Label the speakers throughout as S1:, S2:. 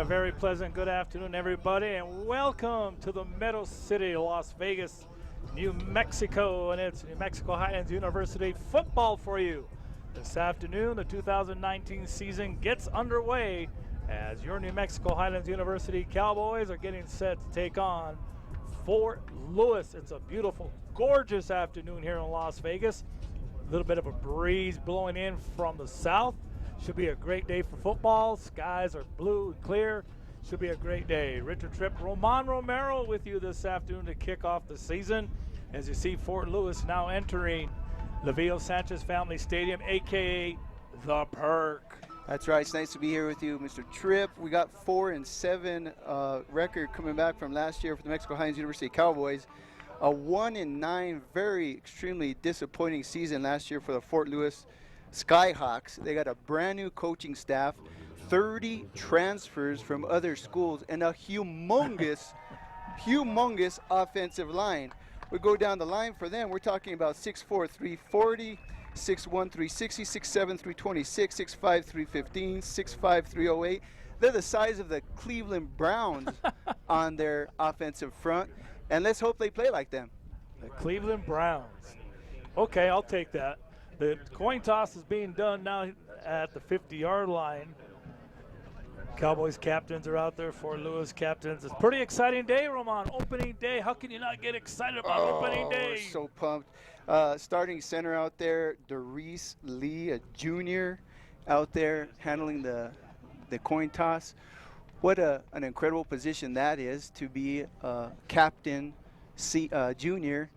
S1: a very pleasant good afternoon, everybody, and welcome to the Meadow City, Las Vegas, New Mexico, and it's New Mexico Highlands University football for you. This afternoon, the 2019 season gets underway as your New Mexico Highlands University Cowboys are getting set to take on Fort Lewis. It's a beautiful, gorgeous afternoon here in Las Vegas. A little bit of a breeze blowing in from the south. Should be a great day for football. Skies are blue and clear. Should be a great day. Richard Tripp, Roman Romero with you this afternoon to kick off the season. As you see, Fort Lewis now entering Lavio Sanchez Family Stadium, a.k.a. The Perk.
S2: That's right. It's nice to be here with you, Mr. Tripp. We got 4-7 record coming back from last year for the Mexico Highlands University Cowboys. A 1-9, very extremely disappointing season last year for the Fort Lewis Skyhawks. They got a brand new coaching staff, 30 transfers from other schools, and a humongous offensive line. We go down the line for them. We're talking about 6'4", 340, 6'1", 360, 6'7", 326, 6'5", 315, 6'5", 308. They're the size of the Cleveland Browns on their offensive front, and let's hope they play like them.
S1: The Cleveland Browns. Okay, I'll take that. The coin toss is being done now at the 50-yard line. Cowboys captains are out there, Fort Lewis captains. It's a pretty exciting day, Roman. Opening day. How can you not get excited about opening day?
S2: We're so pumped. Starting center out there, Doris Lee, a junior out there handling the coin toss. What an incredible position that is to be captain junior,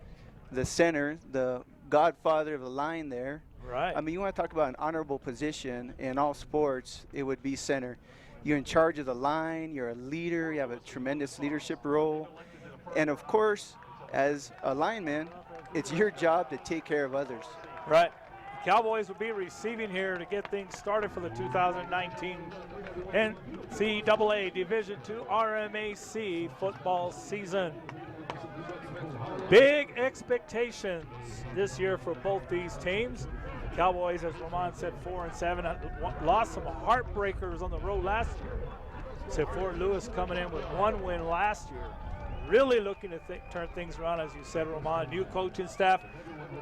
S2: the center, the godfather of the line there.
S1: Right.
S2: I mean, you want to talk about an honorable position in all sports, it would be center. You're in charge of the line, you're a leader, you have a tremendous leadership role. And of course, as a lineman, it's your job to take care of others.
S1: Right. The Cowboys will be receiving here to get things started for the 2019 NCAA Division II RMAC football season. Big expectations this year for both these teams. The Cowboys, as Roman said, 4-7, lost some heartbreakers on the road last year. So Fort Lewis coming in with one win last year. Really looking to turn things around, as you said, Roman. New coaching staff,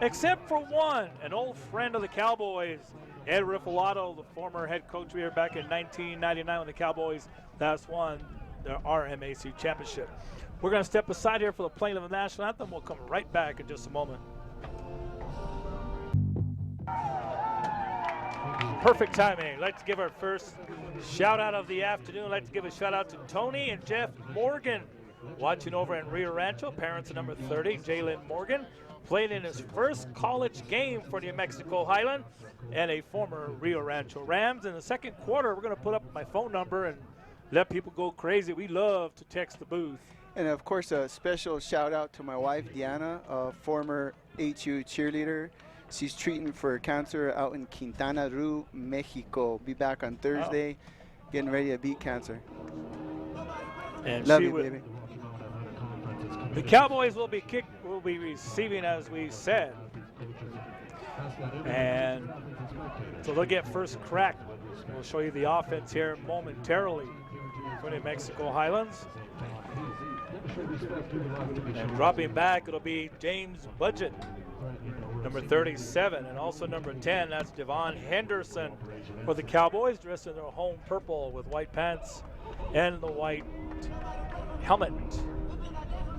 S1: except for one, an old friend of the Cowboys, Ed Riffolato, the former head coach here back in 1999 when the Cowboys last won the RMAC championship. We're going to step aside here for the playing of the national anthem. We'll come right back in just a moment. Perfect timing. I'd like to give our first shout out of the afternoon. I'd like to give a shout out to Tony and Jeff Morgan, watching over in Rio Rancho. Parents of number 30, Jalen Morgan, played in his first college game for New Mexico Highland and a former Rio Rancho Rams. In the second quarter, we're going to put up my phone number and let people go crazy. We love to text the booth.
S2: And of course, a special shout out to my wife, Diana, a former HU cheerleader. She's treating for cancer out in Quintana Roo, Mexico. Be back on Thursday, getting ready to beat cancer.
S1: And
S2: love you, baby.
S1: The Cowboys will be receiving, as we said. And so they'll get first crack. We'll show you the offense here momentarily for New Mexico Highlands. And dropping back, it'll be James Budget, number 37, and also number 10, that's Devon Henderson for the Cowboys, dressed in their home purple with white pants and the white helmet.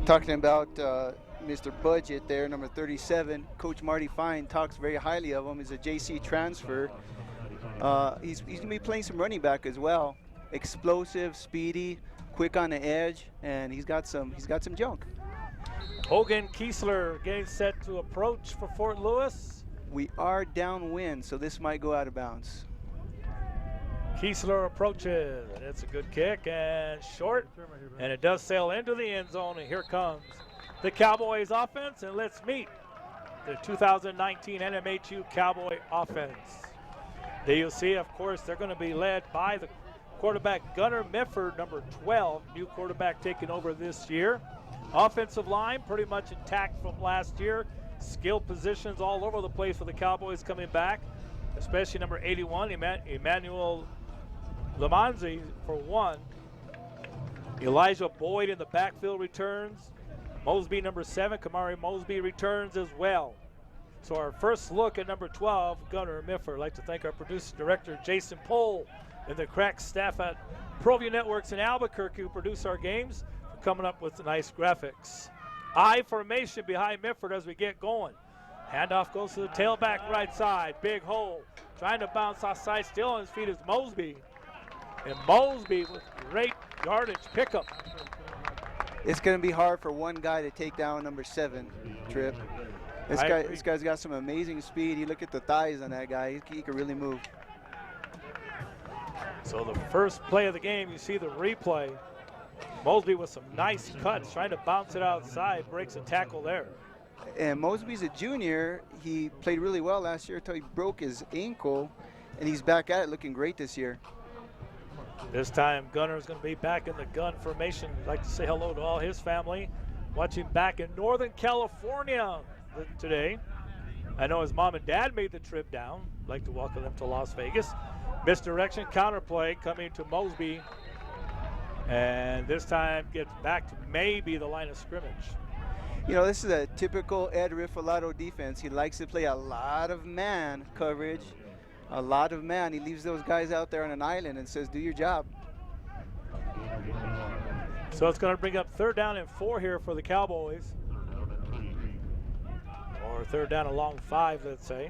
S2: Talking about Mr. Budget there, number 37, Coach Marty Fine talks very highly of him. He's a JC transfer. He's going to be playing some running back as well. Explosive, speedy, quick on the edge, and he's got some junk.
S1: Hogan Kiesler getting set to approach for Fort Lewis.
S2: We are downwind, so this might go out of bounds.
S1: Kiesler approaches, and it's a good kick and short, and it does sail into the end zone, and here comes the Cowboys offense, and let's meet the 2019 NMHU Cowboy offense. There you'll see, of course, they're going to be led by the quarterback Gunnar Mifford, number 12, new quarterback taking over this year. Offensive line pretty much intact from last year. Skill positions all over the place for the Cowboys coming back, especially number 81, Emmanuel Lamanzi for one. Elijah Boyd in the backfield returns. Mosby, number 7, Kamari Mosby returns as well. So our first look at number 12, Gunnar Mifford. I'd like to thank our producer director, Jason Pohl, and the crack staff at ProView Networks in Albuquerque who produce our games, for coming up with nice graphics. I formation behind Mifford as we get going. Handoff goes to the tailback right side. Big hole. Trying to bounce offside. Still on his feet is Mosby. And Mosby with great yardage pickup.
S2: It's going to be hard for one guy to take down number 7, Tripp. This guy's got some amazing speed. You look at the thighs on that guy. He can really move.
S1: So the first play of the game, you see the replay. Mosby with some nice cuts, trying to bounce it outside, breaks a tackle there.
S2: And Mosby's a junior. He played really well last year until he broke his ankle, and he's back at it looking great this year.
S1: This time, Gunner's going to be back in the gun formation. I'd like to say hello to all his family, watching back in Northern California today. I know his mom and dad made the trip down. I'd like to welcome them to Las Vegas. Misdirection, counterplay coming to Mosby. And this time gets back to maybe the line of scrimmage.
S2: You know, this is a typical Ed Rifalato defense. He likes to play a lot of man coverage, a lot of man. He leaves those guys out there on an island and says, do your job.
S1: So it's going to bring up 3rd down and 4 here for the Cowboys. Or 3rd down along 5, let's say.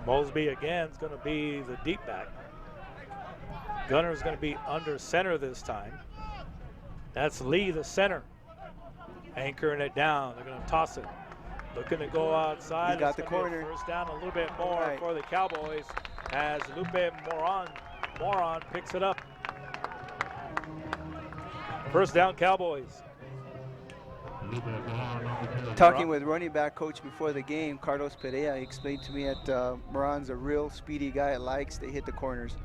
S1: Mosby again is going to be the deep back. Gunner is going to be under center this time. That's Lee, the center, anchoring it down. They're going to toss it. Looking to go outside.
S2: He got the corner.
S1: First down a little bit more for the Cowboys as Lupe Moron picks it up. First down, Cowboys.
S2: Talking with running back coach before the game, Carlos Perea, he explained to me that Moran's a real speedy guy. Likes to hit the corners.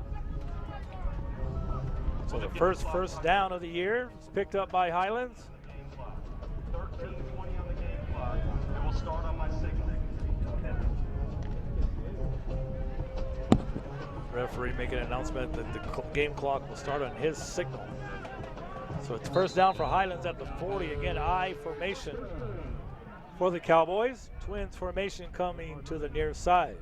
S1: So the first down of the year is picked up by Highlands.
S3: 13:20 on the game clock. It will start on my signal.
S1: Referee making an announcement that the game clock will start on his signal. So it's first down for Highlands at the 40. Again, I formation for the Cowboys. Twins formation coming to the near side.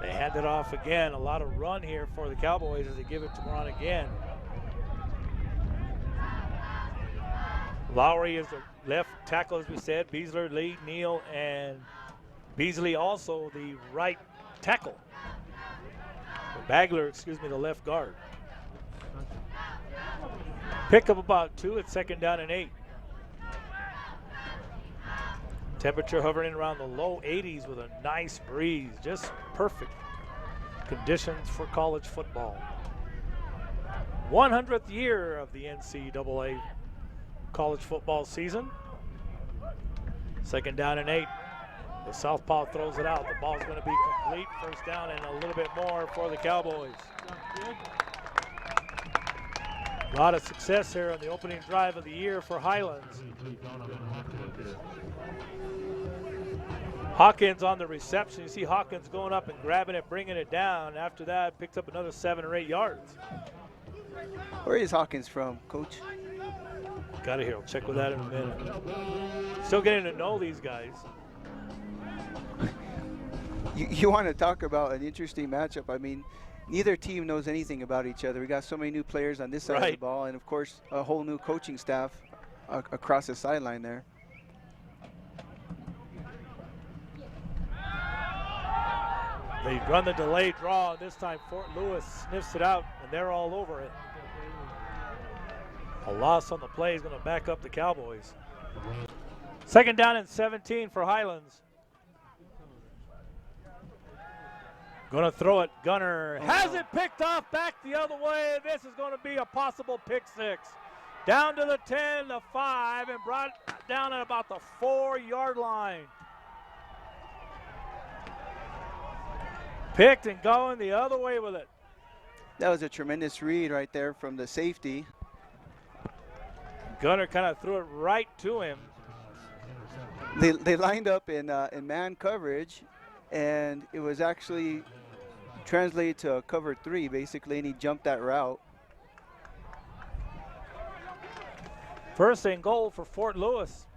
S1: They hand it off again. A lot of run here for the Cowboys as they give it to Moran again. Lowry is the left tackle, as we said. Beasler, Lee, Neal, and Beasley also the right tackle. Bagler, the left guard. Pick up about 2 at 2nd down and 8. Temperature hovering around the low 80s with a nice breeze. Just perfect conditions for college football. 100th year of the NCAA college football season. 2nd down and 8. The southpaw throws it out. The ball's going to be complete. First down and a little bit more for the Cowboys. A lot of success here on the opening drive of the year for Highlands. Hawkins on the reception. You see Hawkins going up and grabbing it, bringing it down. After that, picked up another 7 or 8 yards.
S2: Where is Hawkins from, Coach?
S1: Got it here. I'll check with that in a minute. Still getting to know these guys.
S2: You want to talk about an interesting matchup. I mean, neither team knows anything about each other. We got so many new players on this side of the ball, and of course, a whole new coaching staff across the sideline there.
S1: They run the delayed draw. This time Fort Lewis sniffs it out, and they're all over it. A loss on the play is going to back up the Cowboys. 2nd down and 17 for Highlands. Going to throw it. Gunner has it picked off back the other way. This is going to be a possible pick 6. Down to the 10, the 5, and brought down at about the 4-yard line. Picked and going the other way with it.
S2: That was a tremendous read right there from the safety.
S1: Gunner kind of threw it right to him.
S2: They lined up in man coverage, and it was actually translated to a cover 3 basically, and he jumped that route.
S1: First and goal for Fort Lewis.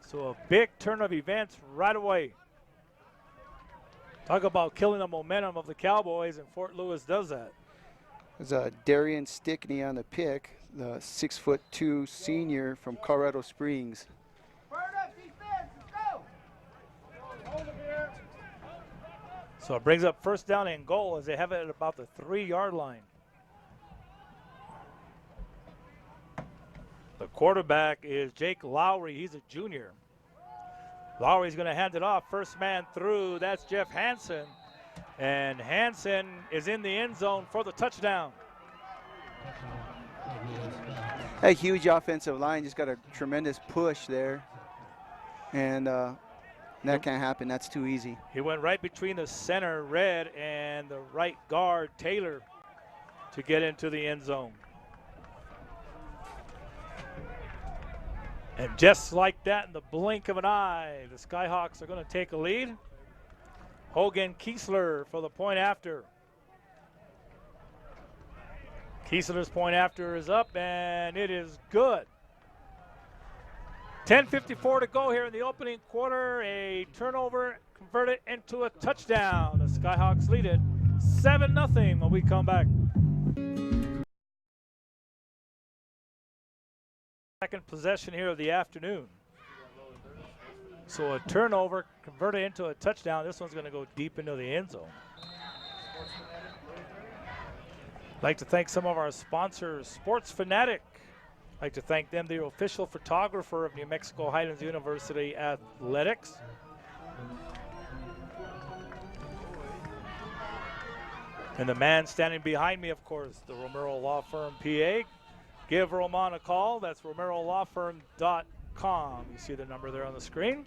S1: So a big turn of events right away. Talk about killing the momentum of the Cowboys, and Fort Lewis does that.
S2: There's Darian Stickney on the pick, the 6'2" senior from Colorado Springs.
S1: So it brings up first down and goal as they have it at about the 3-yard line. The quarterback is Jake Lowry. He's a junior. Lowry's going to hand it off. First man through, that's Jeff Hansen. And Hansen is in the end zone for the touchdown.
S2: A huge offensive line just got a tremendous push there. And that can't happen. That's too easy.
S1: He went right between the center, Red, and the right guard, Taylor, to get into the end zone. And just like that, in the blink of an eye, the Skyhawks are going to take a lead. Hogan Kiesler for the point after. Kiesler's point after is up, and it is good. 10:54 to go here in the opening quarter. A turnover converted into a touchdown. The Skyhawks lead it 7-0 when we come back. Second possession here of the afternoon. So a turnover converted into a touchdown. This one's going to go deep into the end zone. I'd like to thank some of our sponsors, Sports Fanatic. I'd like to thank them, the official photographer of New Mexico Highlands University Athletics. And the man standing behind me, of course, the Romero Law Firm PA. Give Roman a call. That's romerolawfirm.com. You see the number there on the screen.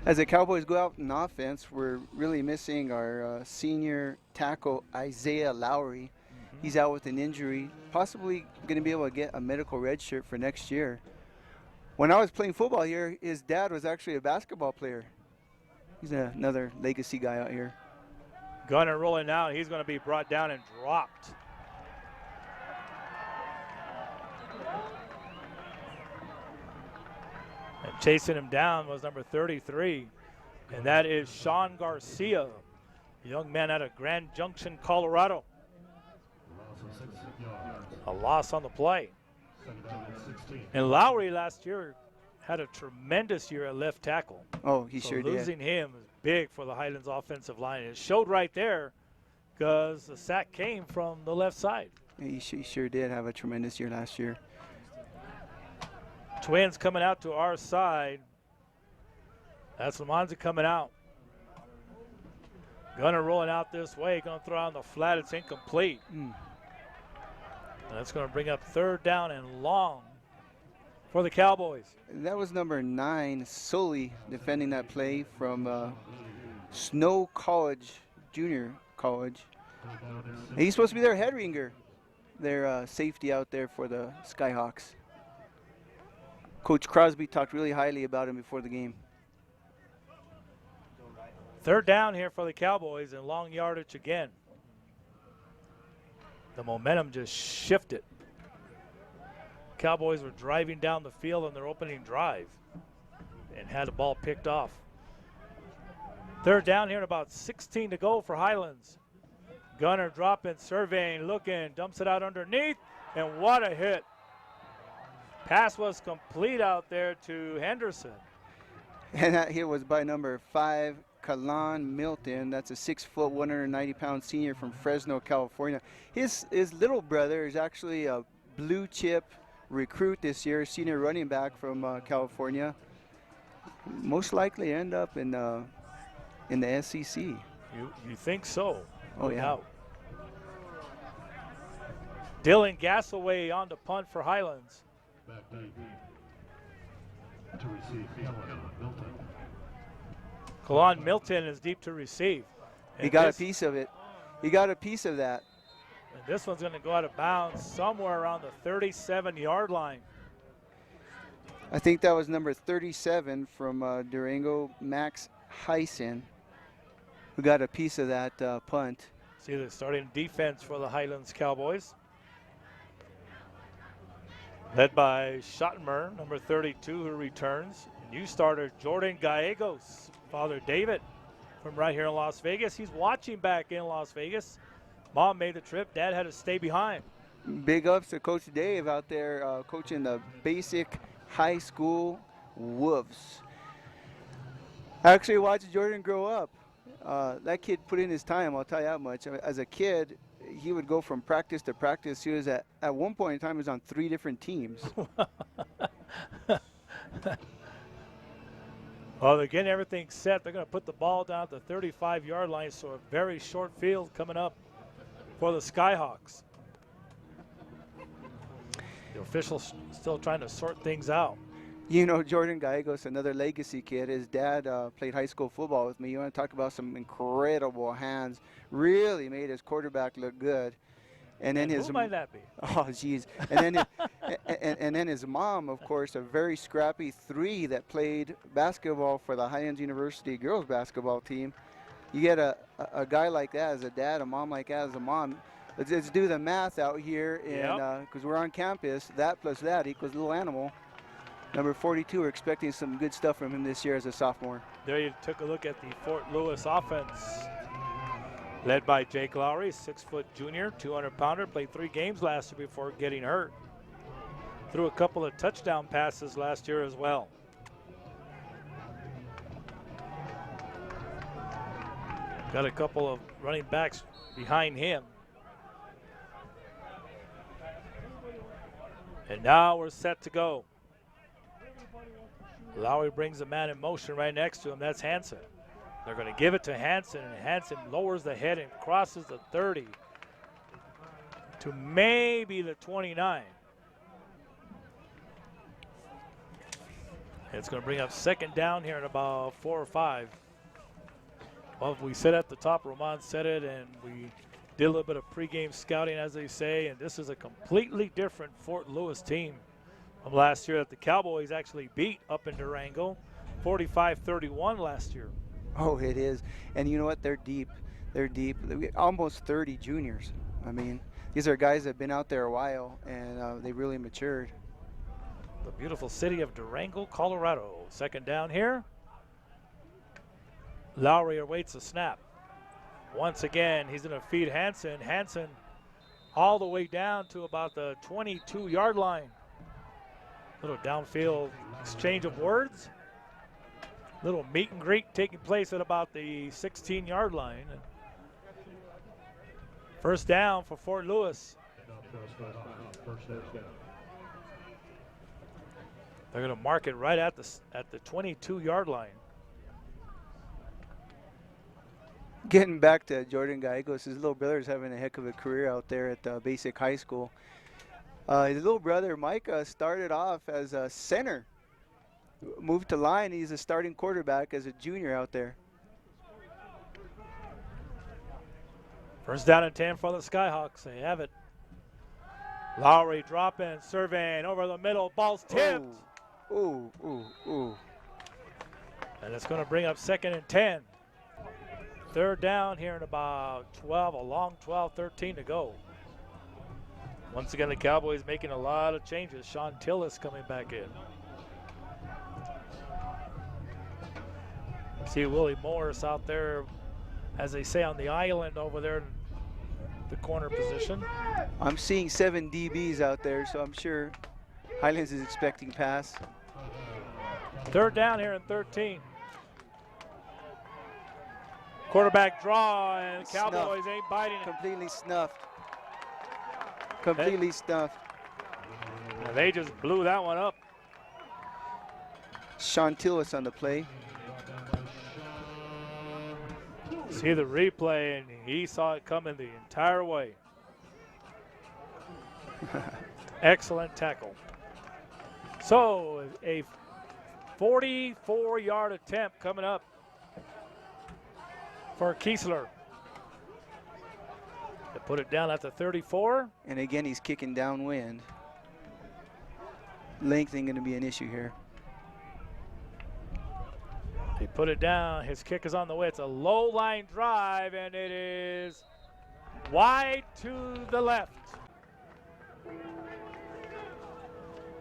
S2: As the Cowboys go out in offense, we're really missing our senior tackle, Isaiah Lowry. He's out with an injury, possibly going to be able to get a medical red shirt for next year. When I was playing football here, his dad was actually a basketball player. He's another legacy guy out here.
S1: Gunner rolling out. He's going to be brought down and dropped. And chasing him down was number 33, and that is Sean Garcia, a young man out of Grand Junction, Colorado. A loss on the play. And Lowry last year had a tremendous year at left tackle.
S2: Oh, he sure did.
S1: Losing him is big for the Highlands offensive line. It showed right there because the sack came from the left side.
S2: He sure did have a tremendous year last year.
S1: Twins coming out to our side. That's Lamonza coming out. Gunner rolling out this way. Going to throw on the flat. It's incomplete. And that's going to bring up third down and long for the Cowboys.
S2: That was number 9, Sully, defending that play from Snow College, Junior College. And he's supposed to be their head ringer, their safety out there for the Skyhawks. Coach Crosby talked really highly about him before the game.
S1: Third down here for the Cowboys and long yardage again. The momentum just shifted. Cowboys were driving down the field on their opening drive and had the ball picked off. Third down here, about 16 to go for Highlands. Gunner dropping, surveying, looking, dumps it out underneath, and what a hit. Pass was complete out there to Henderson.
S2: And that hit was by number 5, Kalan Milton. That's a 6 foot, 190-pound senior from Fresno, California. His little brother is actually a blue chip recruit this year, senior running back from California. Most likely end up in the SEC.
S1: You think so?
S2: Oh, yeah.
S1: Doubt. Dylan Gassaway on the punt for Highlands.
S4: Back deep to receive Milton.
S1: Kalan Milton is deep to receive.
S2: He got a piece of it. He got a piece of that.
S1: And this one's going to go out of bounds somewhere around the 37-yard line.
S2: I think that was number 37 from Durango, Max Heisen. who got a piece of that punt.
S1: See the starting defense for the Highlands Cowboys. Led by Schottenmer, number 32, who returns. New starter Jordan Gallegos, father David, from right here in Las Vegas. He's watching back in Las Vegas. Mom made the trip. Dad had to stay behind.
S2: Big ups to Coach Dave out there coaching the basic high school Wolves. I actually watched Jordan grow up. That kid put in his time, I'll tell you that much. As a kid, he would go from practice to practice. He was at one point in time, he was on 3 different teams.
S1: Well, they're getting everything set. They're going to put the ball down at the 35-yard line, so a very short field coming up for the Skyhawks. The officials still trying to sort things out.
S2: You know, Jordan Gallegos, another legacy kid. His dad played high school football with me. You want to talk about some incredible hands. Really made his quarterback look good. And then
S1: who might that be?
S2: Oh, geez. And then and then his mom, of course, a very scrappy 3 that played basketball for the Highlands University girls basketball team. You get a guy like that as a dad, a mom like that as a mom. Let's do the math out here, and because we're on campus, that plus that equals little animal. Number 42, we're expecting some good stuff from him this year as a sophomore.
S1: There you took a look at the Fort Lewis offense. Led by Jake Lowry, 6-foot junior, 200-pounder, played 3 games last year before getting hurt. Threw a couple of touchdown passes last year as well. Got a couple of running backs behind him. And now we're set to go. Lowry brings a man in motion right next to him. That's Hansen. They're going to give it to Hansen, and Hansen lowers the head and crosses the 30 to maybe the 29. It's going to bring up second down here in about 4 or 5. Well, we said at the top, Roman said it, and we did a little bit of pregame scouting, as they say, and this is a completely different Fort Lewis team from last year that the Cowboys actually beat up in Durango, 45-31 last year.
S2: Oh, it is. And you know what? They're deep. They're deep. Almost 30 juniors. I mean, these are guys that have been out there a while, and they really matured.
S1: The beautiful city of Durango, Colorado. Second down here. Lowry awaits a snap. Once again, he's going to feed Hansen. Hansen all the way down to about the 22-yard line. Little downfield exchange of words. Little meet and greet taking place at about the 16-yard line. First down for Fort Lewis. They're going to mark it right at the 22-yard line.
S2: Getting back to Jordan Gallegos, his little brother's having a heck of a career out there at basic high school. His little brother, Micah, started off as a center. Moved to line. He's a starting quarterback as a junior out there.
S1: First down and 10 for the Skyhawks. They have it. Lowry dropping, surveying over the middle. Ball's tipped.
S2: Ooh, ooh, ooh.
S1: And it's going to bring up second and 10. Third down here in about 12, a long 12, 13 to go. Once again, the Cowboys making a lot of changes. Sean Tillis coming back in. See Willie Morris out there, as they say, on the island over there in the corner position.
S2: I'm seeing 7 DBs out there, so I'm sure Highlands is expecting pass.
S1: Third down here in 13. Quarterback draw, and the Cowboys ain't biting it.
S2: Completely snuffed. Completely stuffed.
S1: And they just blew that one up.
S2: Sean Tillis on the play.
S1: See the replay, and he saw it coming the entire way. Excellent tackle. So a 44-yard attempt coming up for Kiesler. They put it down at the 34.
S2: And again, he's kicking downwind. Length ain't going to be an issue here.
S1: They put it down. His kick is on the way. It's a low line drive, and it is wide to the left.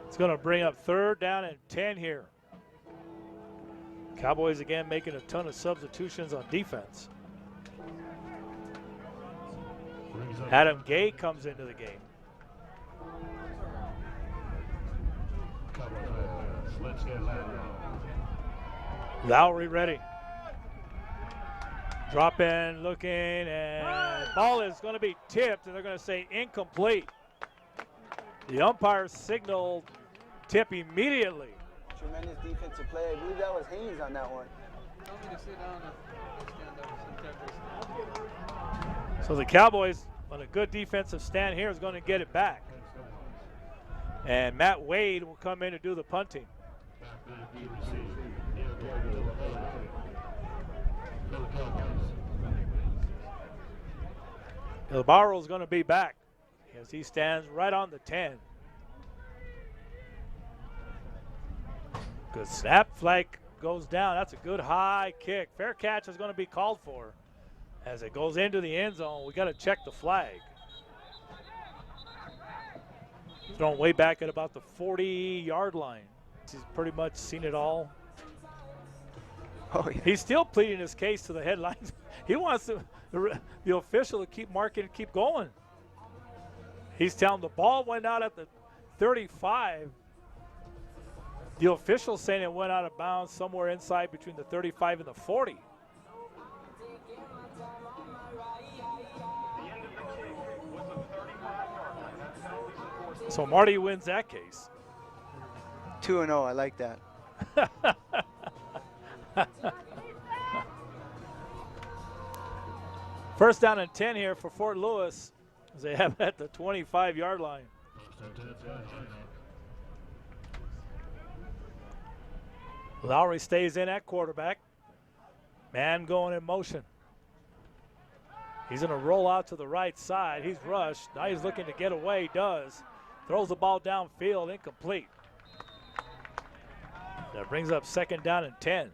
S1: It's going to bring up 3rd down and 10 here. Cowboys again making a ton of substitutions on defense. Adam Gay comes into the game. Lowry ready. Drop in, looking, and ball is going to be tipped, and they're going to say incomplete. The umpire signaled tip immediately.
S2: Tremendous defensive play. I believe that was Haynes on that one.
S1: So the Cowboys, on a good defensive stand here, is going to get it back. And Matt Wade will come in to do the punting. Ilbaro is going to be back as he stands right on the 10. Good snap, flag goes down. That's a good high kick. Fair catch is going to be called for. As it goes into the end zone, we got to check the flag. Thrown way back at about the 40-yard line. He's pretty much seen it all.
S2: Oh, yeah.
S1: He's still pleading his case to the headlines. He wants the official to keep marking and keep going. He's telling the ball went out at the 35. The official saying it went out of bounds somewhere inside between the 35 and the 40. So Marty wins that case.
S2: 2-0, I like that.
S1: First down and 10 here for Fort Lewis as they have at the 25-yard line. Lowry stays in at quarterback. Man going in motion. He's going to roll out to the right side. He's rushed. Now he's looking to get away. Does. Throws the ball downfield. Incomplete. That brings up 2nd down and 10.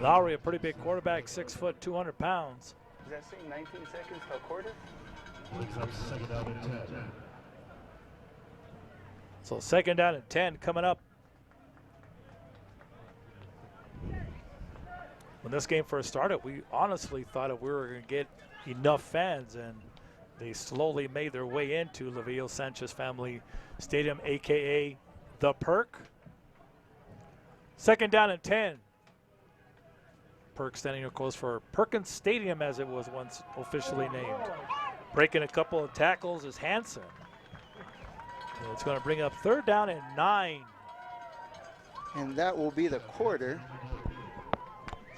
S1: Lowry, a pretty big quarterback, 6 foot, 200 pounds.
S2: Does that say 19 seconds till quarter?
S1: So 2nd down and 10 coming up. When this game first started, we honestly thought that we were going to get enough fans, and they slowly made their way into Laville Sanchez Family Stadium, a.k.a. The Perk. 2nd down and 10. Perk standing, of course, for Perkins Stadium, as it was once officially named. Breaking a couple of tackles is Hansen. And it's going to bring up 3rd down and 9.
S2: And that will be the quarter.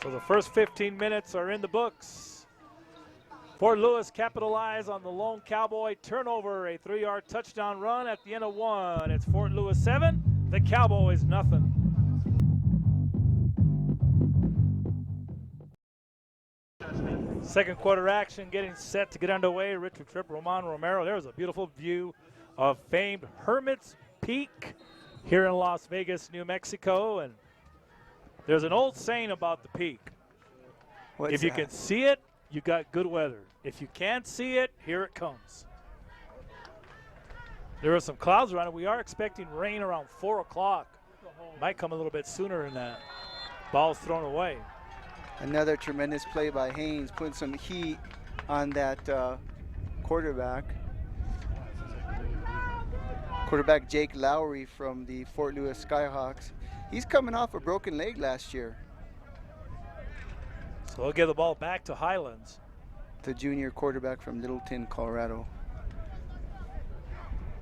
S1: So the first 15 minutes are in the books. Fort Lewis capitalized on the lone Cowboy turnover, a 3-yard touchdown run at the end of 1. It's Fort Lewis 7, the Cowboys nothing. Second quarter action getting set to get underway. Richard Tripp, Roman Romero. There's a beautiful view of famed Hermit's Peak here in Las Vegas, New Mexico. And there's an old saying about the peak.
S2: What's
S1: if you
S2: that?
S1: can see it, you got good weather. If you can't see it, here it comes. There are some clouds around it. We are expecting rain around 4 o'clock. Might come a little bit sooner than that. Ball's thrown away.
S2: Another tremendous play by Haynes, putting some heat on that quarterback. Quarterback Jake Lowry from the Fort Lewis Skyhawks. He's coming off a broken leg last year.
S1: So they'll give the ball back to Highlands.
S2: The junior quarterback from Littleton, Colorado.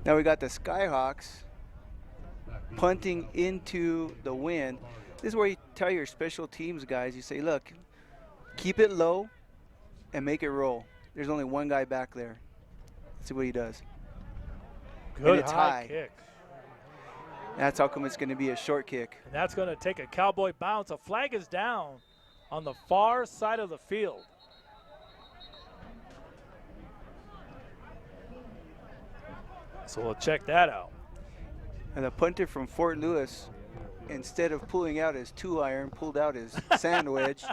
S2: Now we got the Skyhawks punting into the wind. This is where you tell your special teams guys, you say, look, keep it low and make it roll. There's only one guy back there. Let's see what he does.
S1: Good
S2: and it's
S1: high
S2: high.
S1: kick.
S2: That's how come it's going to be a short kick.
S1: And that's going to take a Cowboy bounce. A flag is down on the far side of the field. So we'll check that out.
S2: And the punter from Fort Lewis, instead of pulling out his 2-iron, pulled out his sand wedge.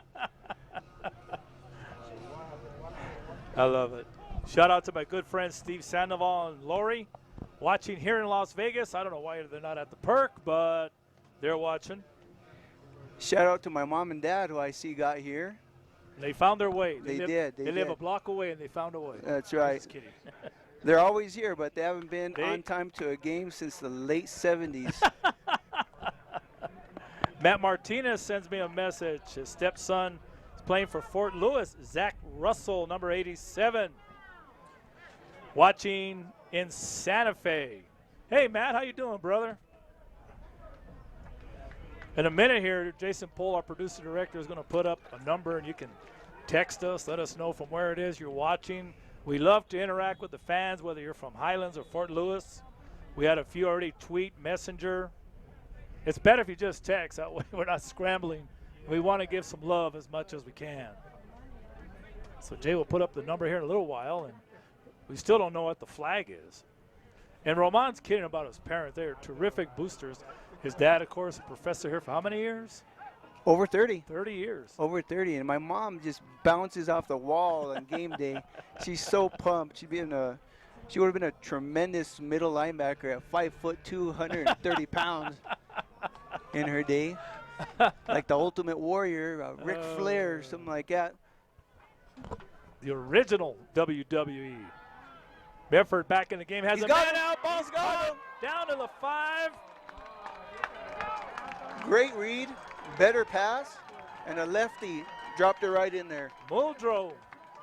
S1: I love it. Shout out to my good friends Steve Sandoval and Lori, watching here in Las Vegas. I don't know why they're not at the perk, but they're watching.
S2: Shout out to my mom and dad, who I see got here.
S1: They found their way.
S2: They
S1: live a block away, and they found a way.
S2: That's right.
S1: Just kidding.
S2: They're always here, but they haven't been on time to a game since the late 70s.
S1: Matt Martinez sends me a message. His stepson is playing for Fort Lewis. Zach Russell, number 87, watching in Santa Fe. Hey, Matt, how you doing, brother? In a minute here, Jason Pohl, our producer director, is going to put up a number, and you can text us, let us know from where it is you're watching. We love to interact with the fans, whether you're from Highlands or Fort Lewis. We had a few already tweet, messenger. It's better if you just text. That way we're not scrambling. We want to give some love as much as we can. So Jay will put up the number here in a little while, and we still don't know what the flag is. And Roman's kidding about his parents. They're terrific boosters. His dad, of course, a professor here for how many years?
S2: Over 30.
S1: 30 years.
S2: Over 30. And my mom just bounces off the wall on game day. She's so pumped. She would have been a tremendous middle linebacker at 5'2", 130 pounds in her day. Like the Ultimate Warrior, Ric Flair, something like that.
S1: The original WWE. Bedford back in the game. Has a man out. Ball's gone. Down to the 5.
S2: Great read, better pass, and a lefty dropped it right in there.
S1: Muldrow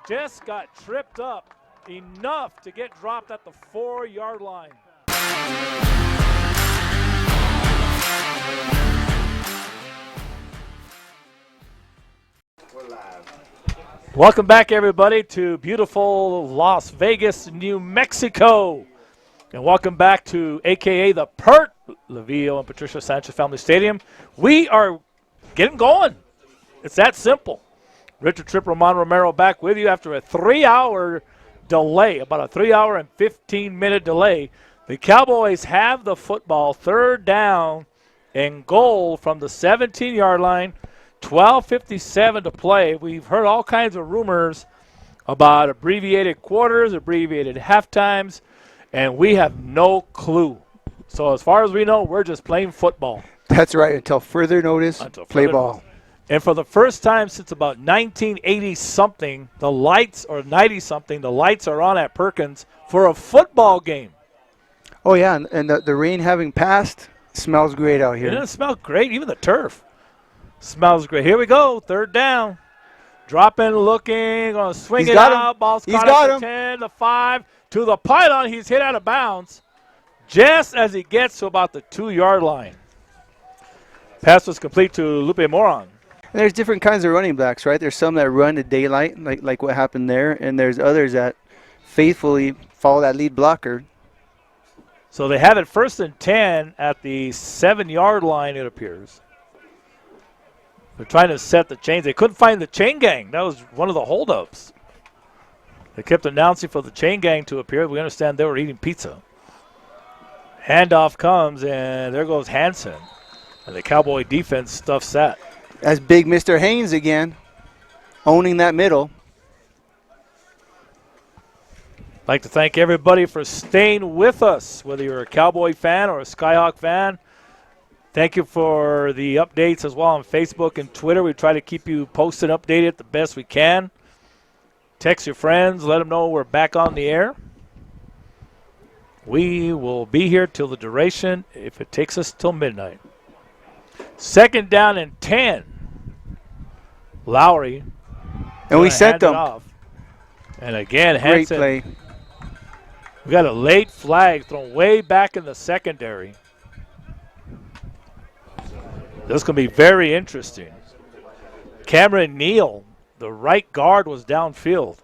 S1: just got tripped up enough to get dropped at the 4-yard line.
S5: We're live.
S1: Welcome back, everybody, to beautiful Las Vegas, New Mexico. And welcome back to AKA the PERT, Lavillo and Patricia Sanchez Family Stadium. We are getting going. It's that simple. Richard Tripp, Roman Romero back with you after a 3-hour delay, about a 3-hour and 15-minute delay. The Cowboys have the football, 3rd down and goal from the 17-yard line, 12:57 to play. We've heard all kinds of rumors about abbreviated quarters, abbreviated halftimes, and we have no clue. So as far as we know, we're just playing football.
S2: That's right. Until further notice, play ball.
S1: And for the first time since about 1980-something, the lights, or 90-something, the lights are on at Perkins for a football game.
S2: Oh, yeah, and the rain having passed, smells great out here.
S1: It doesn't smell great. Even the turf smells great. Here we go, 3rd down. Dropping, looking, going to swing it out. Ball's caught at the 10, the 5. To the pylon, he's hit out of bounds just as he gets to about the 2-yard line. Pass was complete to Lupe Moron.
S2: And there's different kinds of running backs, right? There's some that run to daylight, like what happened there, and there's others that faithfully follow that lead blocker.
S1: So they have it 1st and 10 at the 7-yard line, it appears. They're trying to set the chains. They couldn't find the chain gang. That was one of the holdups. They kept announcing for the chain gang to appear. We understand they were eating pizza. Handoff comes, and there goes Hansen. And the Cowboy defense stuffs that.
S2: That's big Mr. Haynes again, owning that middle.
S1: I'd like to thank everybody for staying with us, whether you're a Cowboy fan or a Skyhawk fan. Thank you for the updates as well on Facebook and Twitter. We try to keep you posted, updated the best we can. Text your friends, let them know we're back on the air. We will be here till the duration if it takes us till midnight. 2nd down and 10. Lowry.
S2: And we sent them.
S1: And again,
S2: Great
S1: Hansen.
S2: play.
S1: We got a late flag thrown way back in the secondary. This is going to be very interesting. Cameron Neal, the right guard, was downfield.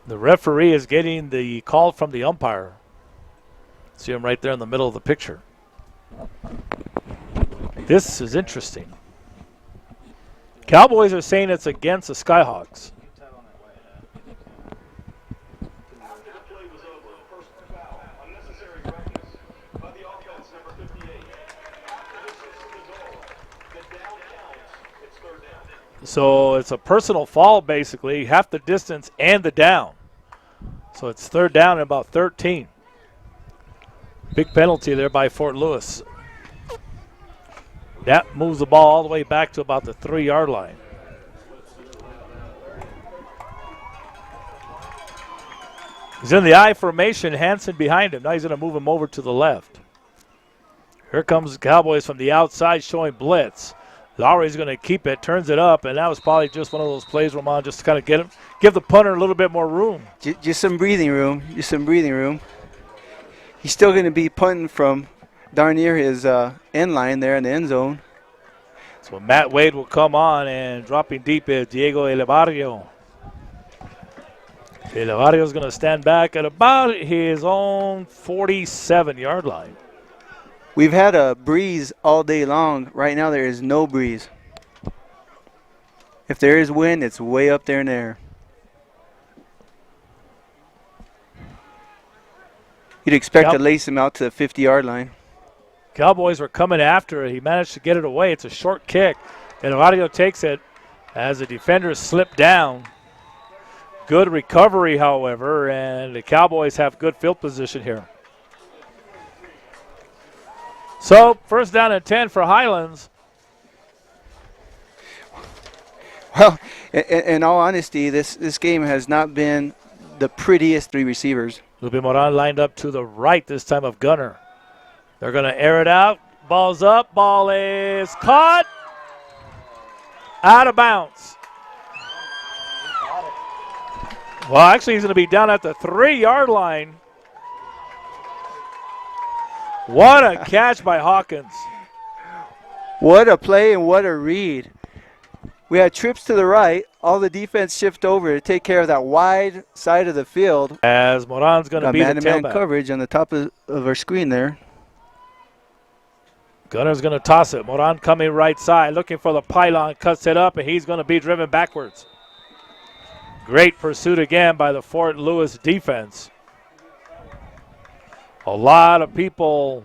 S1: The referee is getting the call from the umpire. See him right there in the middle of the picture. This is interesting. Cowboys are saying it's against the Skyhawks. So it's a personal foul, basically, half the distance and the down. So it's third down and about 13. Big penalty there by Fort Lewis. That moves the ball all the way back to about the 3-yard line. He's in the I formation, Hansen behind him. Now he's going to move him over to the left. Here comes the Cowboys from the outside showing blitz. Lowry's going to keep it, turns it up, and that was probably just one of those plays, Roman, just to kind of give the punter a little bit more room.
S2: Just some breathing room. Just some breathing room. He's still going to be punting from darn near his end line there in the end zone.
S1: So Matt Wade will come on, and dropping deep is Diego Elevario. Elevario's going to stand back at about his own 47-yard line.
S2: We've had a breeze all day long. Right now there is no breeze. If there is wind, it's way up there in the air. You'd expect to lace him out to the 50-yard line.
S1: Cowboys were coming after it. He managed to get it away. It's a short kick. Elevario takes it as the defenders slip down. Good recovery, however, and the Cowboys have good field position here. So, first down and 10 for Highlands.
S2: Well, in all honesty, this game has not been the prettiest three receivers.
S1: Lupe Moran lined up to the right this time of Gunner. They're going to air it out. Ball's up. Ball is caught. Out of bounds. Well, actually, he's going to be down at the 3-yard line. What a catch by Hawkins.
S2: What a play and what a read. We had trips to the right. All the defense shift over to take care of that wide side of the field.
S1: As Moran's going to be the tailback.
S2: Man-to-man coverage on the top of our screen there.
S1: Gunner's going to toss it. Moran coming right side, looking for the pylon, cuts it up, and he's going to be driven backwards. Great pursuit again by the Fort Lewis defense. A lot of people.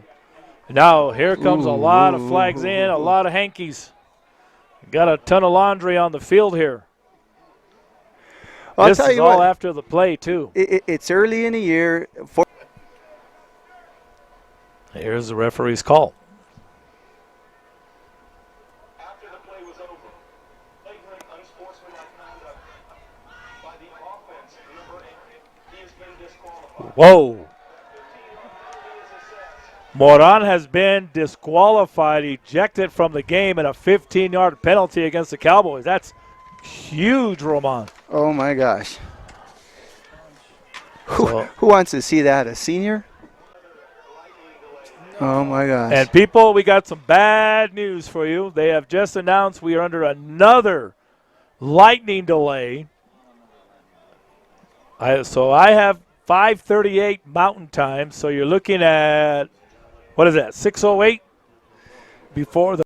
S1: Now here comes a lot of flags in, a lot of hankies. Got a ton of laundry on the field here. This is all after the play, too.
S2: It's early in the year.
S1: Here's the referee's call.
S3: After the play was over, flagrant unsportsmanlike conduct by the offense, number 8. He has been disqualified.
S1: Whoa. Moran has been disqualified, ejected from the game, and a 15-yard penalty against the Cowboys. That's huge, Roman.
S2: Oh, my gosh. Who wants to see that? A senior? Oh, my gosh.
S1: And people, we got some bad news for you. They have just announced we are under another lightning delay. So I have 5:38 Mountain Time, so you're looking at, what is that, 6:08 before the